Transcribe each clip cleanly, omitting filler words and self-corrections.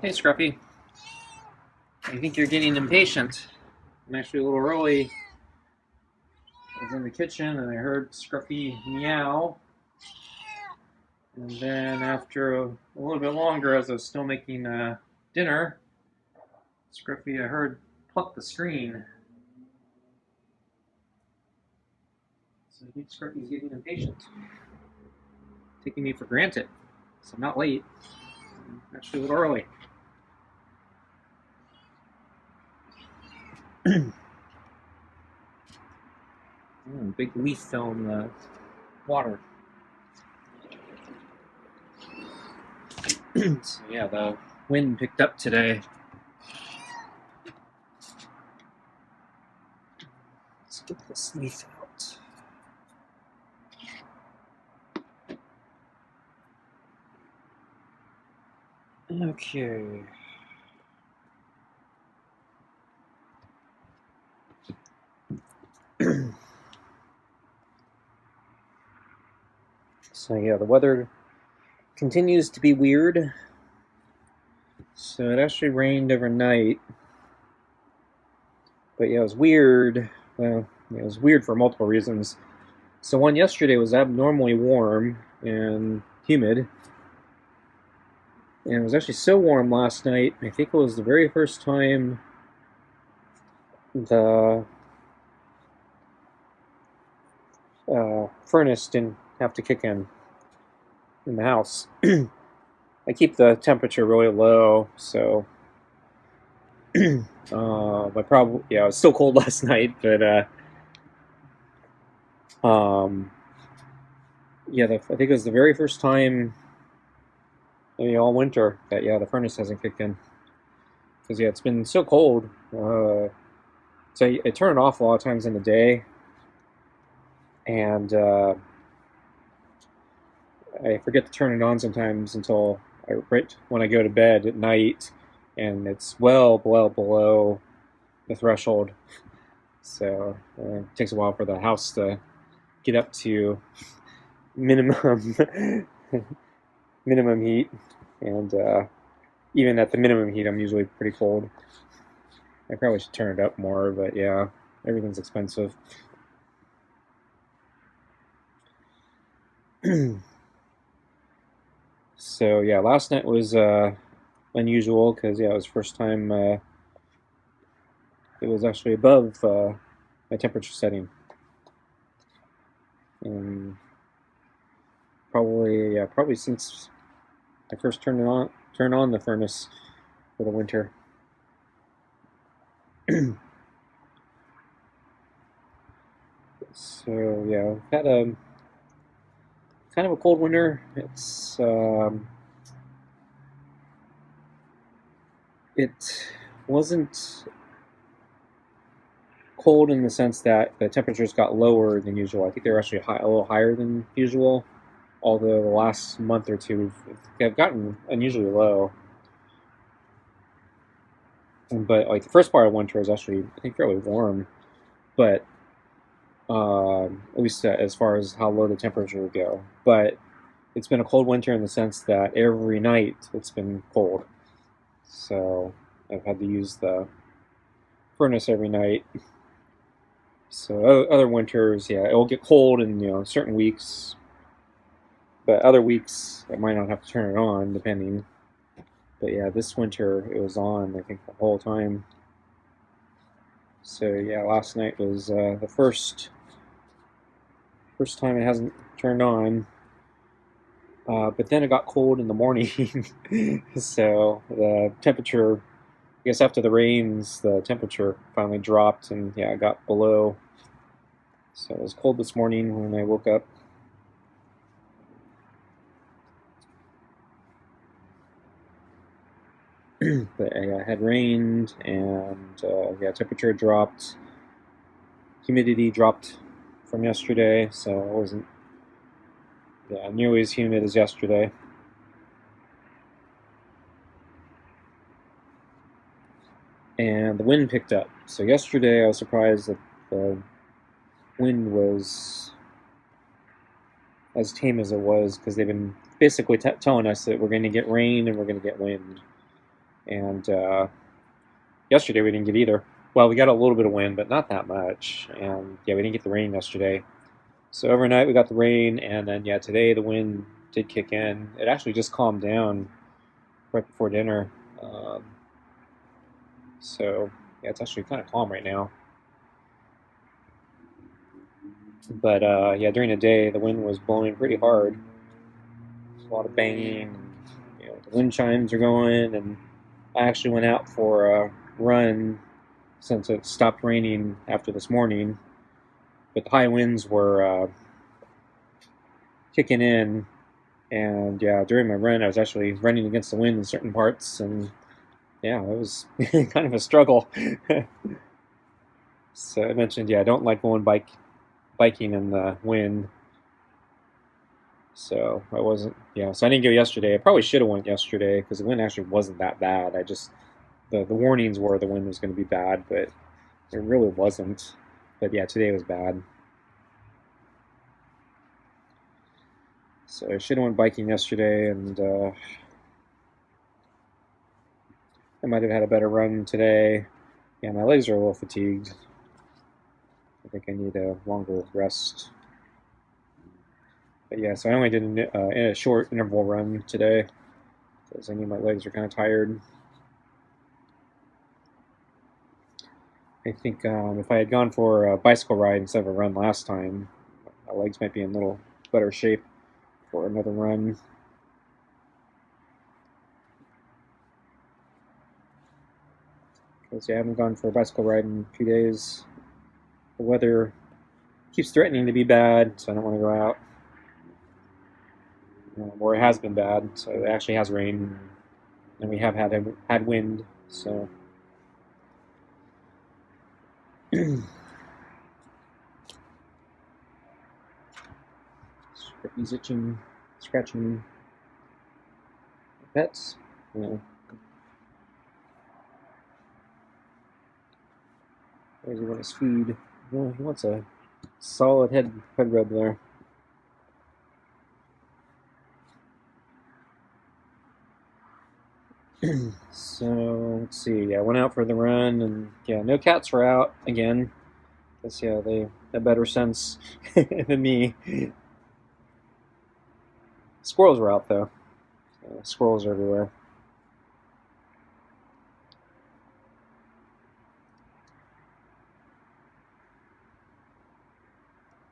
Hey, Scruffy. I think you're getting impatient. I'm actually a little early. I was in the kitchen and I heard Scruffy meow. And then after a little bit longer, as I was still making dinner, Scruffy, I heard pluck the screen. So I think Scruffy's getting impatient. Taking me for granted. So I'm not late. I'm actually a little early. Big leaf fell in the water. So yeah, the wind picked up today. Let's get this leaf out. Okay. So yeah, the weather continues to be weird. So it actually rained overnight. But yeah, it was weird. Well, it was weird for multiple reasons. So one, yesterday was abnormally warm and humid. And it was actually so warm last night, I think it was the very first time the furnace didn't have to kick in the house. I keep the temperature really low, so I probably, yeah, it was still cold last night, but yeah, I think it was the very first time, maybe all winter, that yeah, the furnace hasn't kicked in. Because yeah, it's been so cold. So I turn it off a lot of times in the day, and I forget to turn it on sometimes until right when I go to bed at night, and it's well below the threshold. So it takes a while for the house to get up to minimum minimum heat, and even at the minimum heat, I'm usually pretty cold. I probably should turn it up more, but yeah, everything's expensive. So yeah, last night was unusual because yeah, it was the first time it was actually above my temperature setting, and probably since I first turned on the furnace for the winter. So yeah, we've had a kind of a cold winter. It wasn't cold in the sense that the temperatures got lower than usual. I think they were actually a little higher than usual. Although the last month or two have gotten unusually low. But like the first part of winter is actually, I think, fairly warm. But at least as far as how low the temperature would go. But it's been a cold winter in the sense that every night it's been cold. So I've had to use the furnace every night. So other winters, yeah, it'll get cold in certain weeks, but other weeks I might not have to turn it on depending. But yeah, this winter it was on, I think, the whole time. So yeah, last night was the first time it hasn't turned on. But then it got cold in the morning, so the temperature, I guess after the rains, the temperature finally dropped, and yeah, it got below. So it was cold this morning when I woke up. But yeah, it had rained, and yeah, temperature dropped. Humidity dropped from yesterday, so it wasn't nearly as humid as yesterday. And the wind picked up. So yesterday I was surprised that the wind was as tame as it was, because they've been basically telling us that we're going to get rain and we're going to get wind. And yesterday we didn't get either. Well, we got a little bit of wind, but not that much. And yeah, we didn't get the rain yesterday. So overnight we got the rain, and then yeah, today the wind did kick in. It actually just calmed down right before dinner. Um, so yeah, it's actually kind of calm right now. But yeah, during the day the wind was blowing pretty hard. There's a lot of banging. You know, the wind chimes are going, and I actually went out for a run since it stopped raining after this morning. But the high winds were kicking in, and yeah, during my run, I was actually running against the wind in certain parts, and yeah, it was kind of a struggle. So I mentioned, yeah, I don't like going biking in the wind. So I wasn't, yeah. So I didn't go yesterday. I probably should have went yesterday because the wind actually wasn't that bad. I just the warnings were the wind was going to be bad, but it really wasn't. But yeah, today was bad. So I should have went biking yesterday, and I might have had a better run today. Yeah, my legs are a little fatigued. I think I need a longer rest. But yeah, so I only did a short interval run today because I knew my legs are kind of tired. I think if I had gone for a bicycle ride instead of a run last time, my legs might be in a little better shape for another run. Because yeah, I haven't gone for a bicycle ride in a few days. The weather keeps threatening to be bad, so I don't want to go out. Or it has been bad, so it actually has rained, and we have had wind. So he's itching, scratching pets. Yeah. Where does he want his feed? Well, he wants a solid head rub there. So let's see. I went out for the run, and yeah, no cats were out again. Guess yeah, they have better sense than me. Squirrels were out though. Squirrels are everywhere.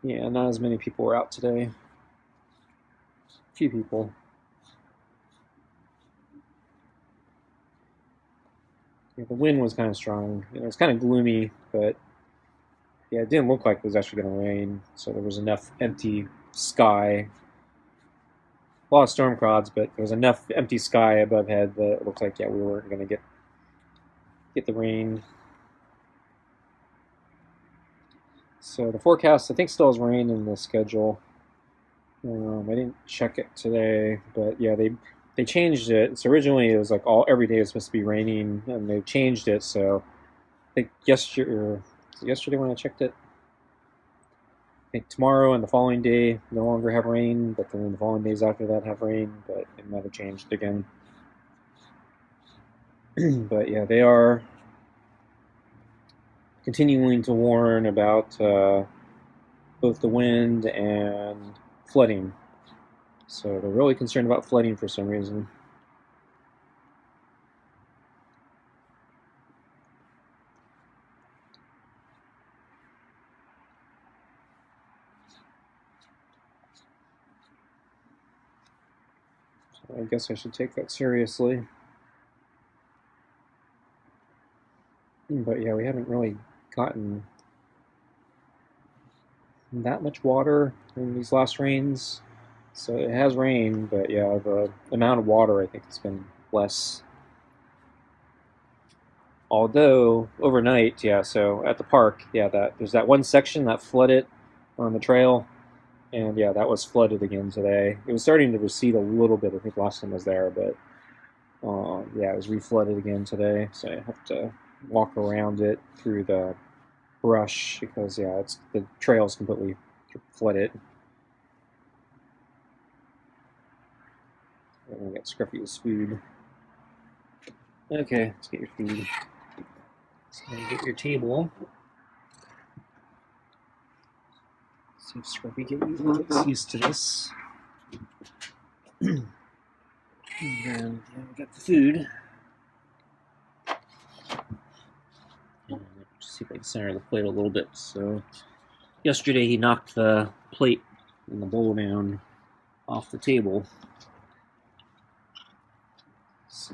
Yeah, not as many people were out today. A few people. Yeah, the wind was kind of strong. It was kind of gloomy, but yeah, it didn't look like it was actually going to rain. So there was enough empty sky. A lot of storm clouds, but there was enough empty sky above head that it looked like yeah we weren't going to get the rain. So the forecast I think still has rain in the schedule. I didn't check it today, but yeah they changed it. So originally it was like every day was supposed to be raining, and they changed it. So I think yesterday when I checked it, I think tomorrow and the following day no longer have rain, but then the following days after that have rain, but it might have changed again. But yeah, they are continuing to warn about both the wind and flooding. So they're really concerned about flooding for some reason. So I guess I should take that seriously. But yeah, we haven't really gotten that much water in these last rains. So it has rained, but yeah, the amount of water I think has been less. Although overnight, yeah, so at the park, yeah, that there's that one section that flooded on the trail, and yeah, that was flooded again today. It was starting to recede a little bit. I think last time I was there, but yeah, it was reflooded again today. So I have to walk around it through the brush because yeah, it's the trail's completely flooded. I'm gonna get Scruffy's food. Okay, let's get your food. So get your table. See if Scruffy gets used to this. And then we got the food. And just see if I can center the plate a little bit. So yesterday he knocked the plate and the bowl down off the table. So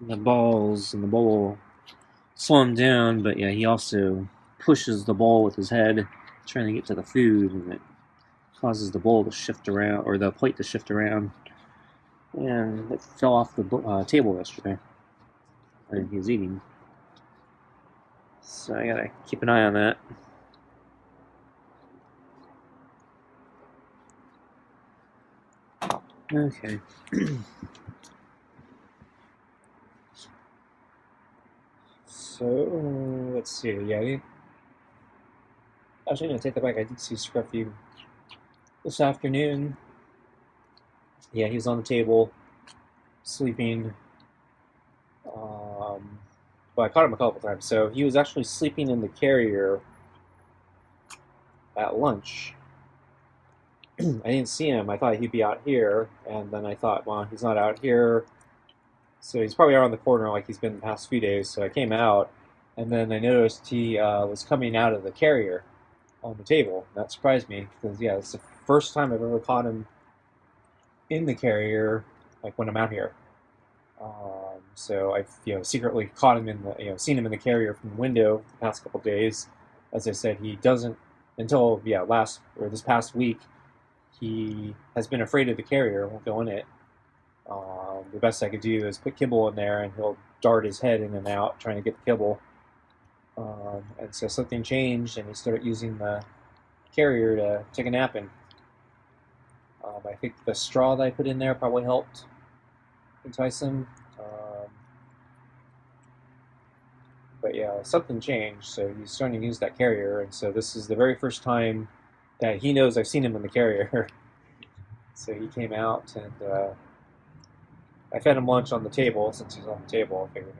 the balls in the bowl slow him down, but yeah, he also pushes the bowl with his head, trying to get to the food, and it causes the bowl to shift around, or the plate to shift around. And it fell off the table yesterday. And he was eating. So I gotta keep an eye on that. Okay. So let's see. Yeah, actually, no, take that back. I did see Scruffy this afternoon. Yeah, he was on the table, sleeping. Well, I caught him a couple times. So he was actually sleeping in the carrier at lunch. I didn't see him. I thought he'd be out here, and then I thought, well, he's not out here, so he's probably around the corner like he's been the past few days. So I came out, and then I noticed he was coming out of the carrier on the table. That surprised me because yeah, it's the first time I've ever caught him in the carrier, like when I'm out here. So I've secretly caught him in the seen him in the carrier from the window the past couple days. As I said, he doesn't until this past week. He has been afraid of the carrier, won't go in it. The best I could do is put kibble in there, and he'll dart his head in and out trying to get the kibble. And so something changed, and he started using the carrier to take a nap in. I think the straw that I put in there probably helped entice him. But yeah, something changed, so he's starting to use that carrier, and so this is the very first time that he knows I've seen him in the carrier. So he came out, and I fed him lunch on the table since he's on the table. I figured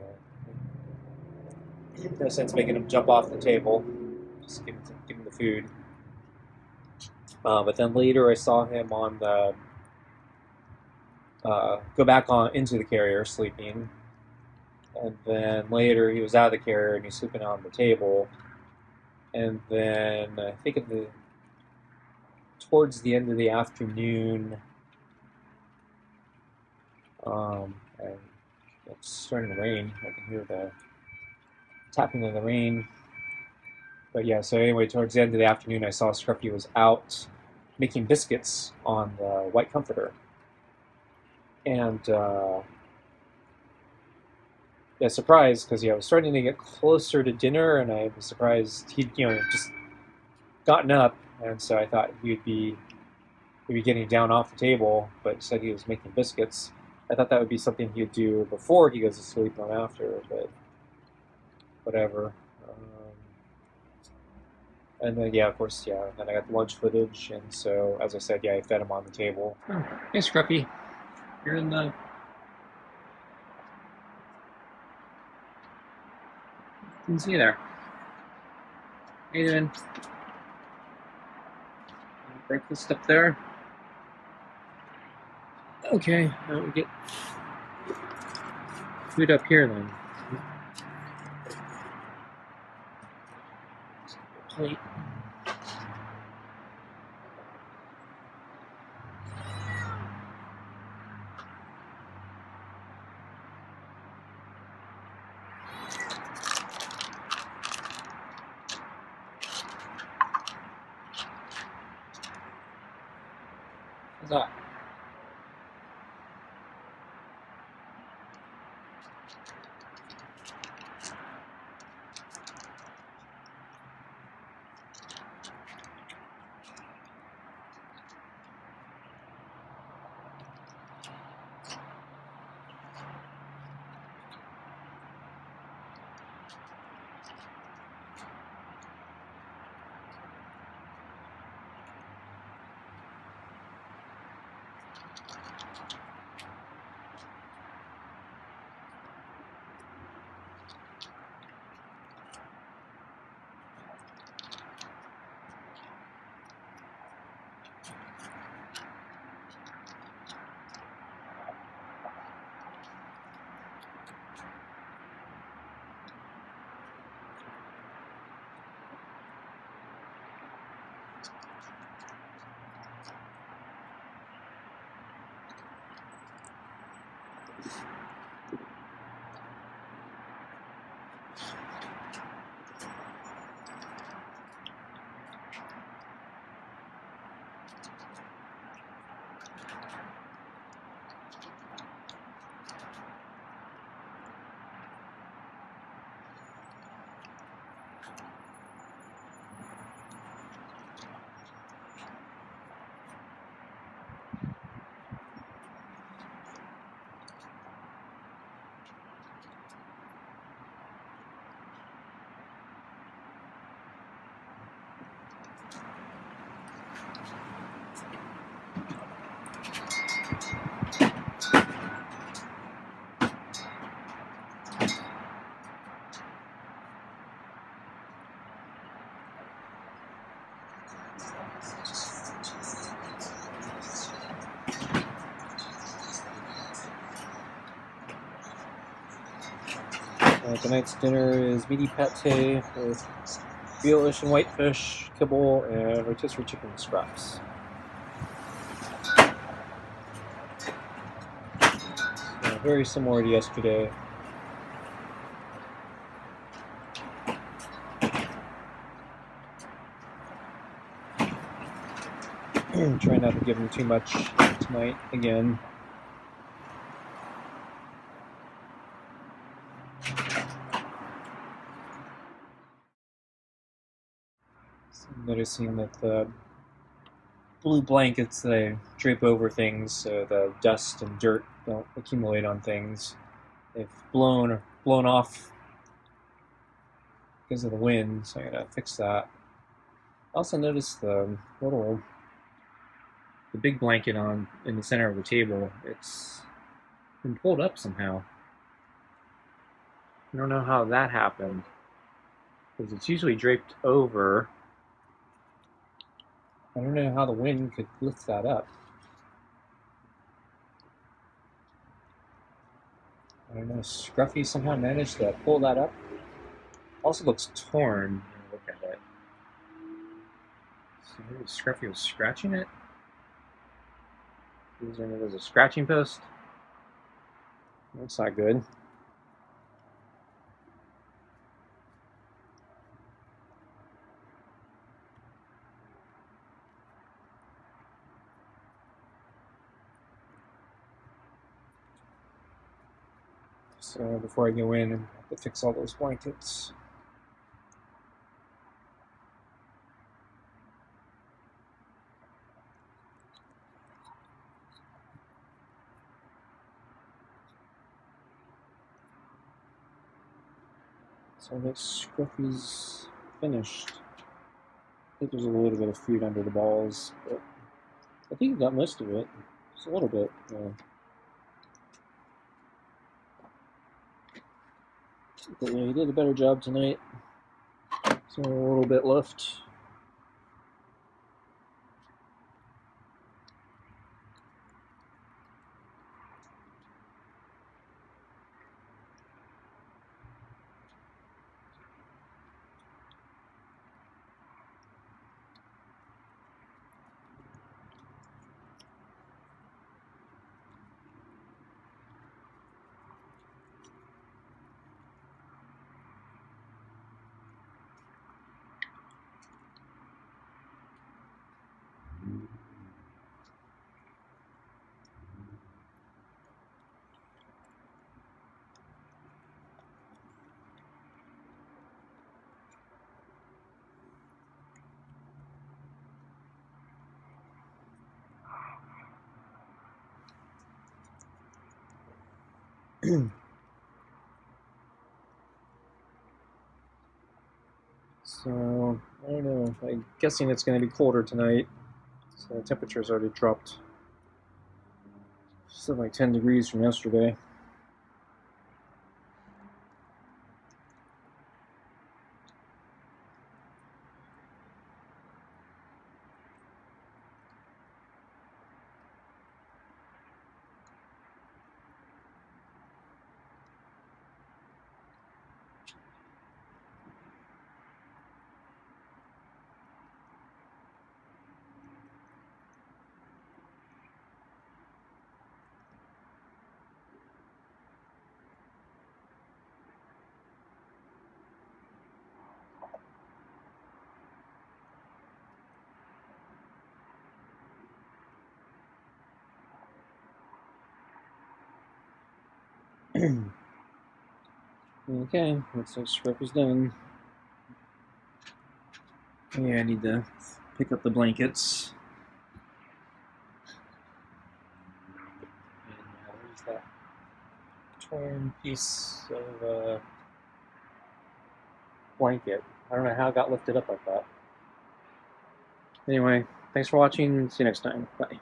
no sense making him jump off the table. Just give him the food. But then later I saw him on the go back on into the carrier sleeping, and then later he was out of the carrier and he's sleeping out on the table. And then I think towards the end of the afternoon, and it's starting to rain. I can hear the tapping of the rain. But yeah, so anyway, towards the end of the afternoon, I saw Scruffy was out making biscuits on the white comforter. And yeah, surprised because I was starting to get closer to dinner, and I was surprised he'd just gotten up, and so I thought he'd be getting down off the table, but said he was making biscuits. I thought that would be something he'd do before he goes to sleep, not after, but whatever. And then, yeah, of course, yeah, then I got the lunch footage, and so, as I said, yeah, I fed him on the table. Oh, hey, Scruffy. You're in the... Didn't see you there. How you doing? Breakfast up there? Okay, now we get food up here, then. Plate. What's that? Tonight's dinner is meaty pate with veal-ish and whitefish, kibble, and rotisserie chicken scraps. Very similar to yesterday. Try not to give him too much tonight again. So I'm noticing that the blue blankets that I drape over things so the dust and dirt don't accumulate on things, they've blown off because of the wind, so I gotta fix that. I also noticed the big blanket in the center of the table. It's been pulled up somehow. I don't know how that happened, because it's usually draped over. I don't know how the wind could lift that up. I don't know, Scruffy somehow managed to pull that up. Also looks torn. Look at it. So maybe Scruffy was scratching it? Using it as a scratching post? That's not good. So before I go in, I have to fix all those blankets. So I think Scruffy's finished. I think there's a little bit of food under the balls, but I think he got most of it. Just a little bit. But yeah, he did a better job tonight. So a little bit left. So, I don't know. I'm guessing it's going to be colder tonight. So the temperature's already dropped. Still like 10 degrees from yesterday. Okay, looks like Scruffy's done. Yeah, I need to pick up the blankets. And there's that torn piece of blanket. I don't know how it got lifted up like that. Anyway, thanks for watching. See you next time. Bye.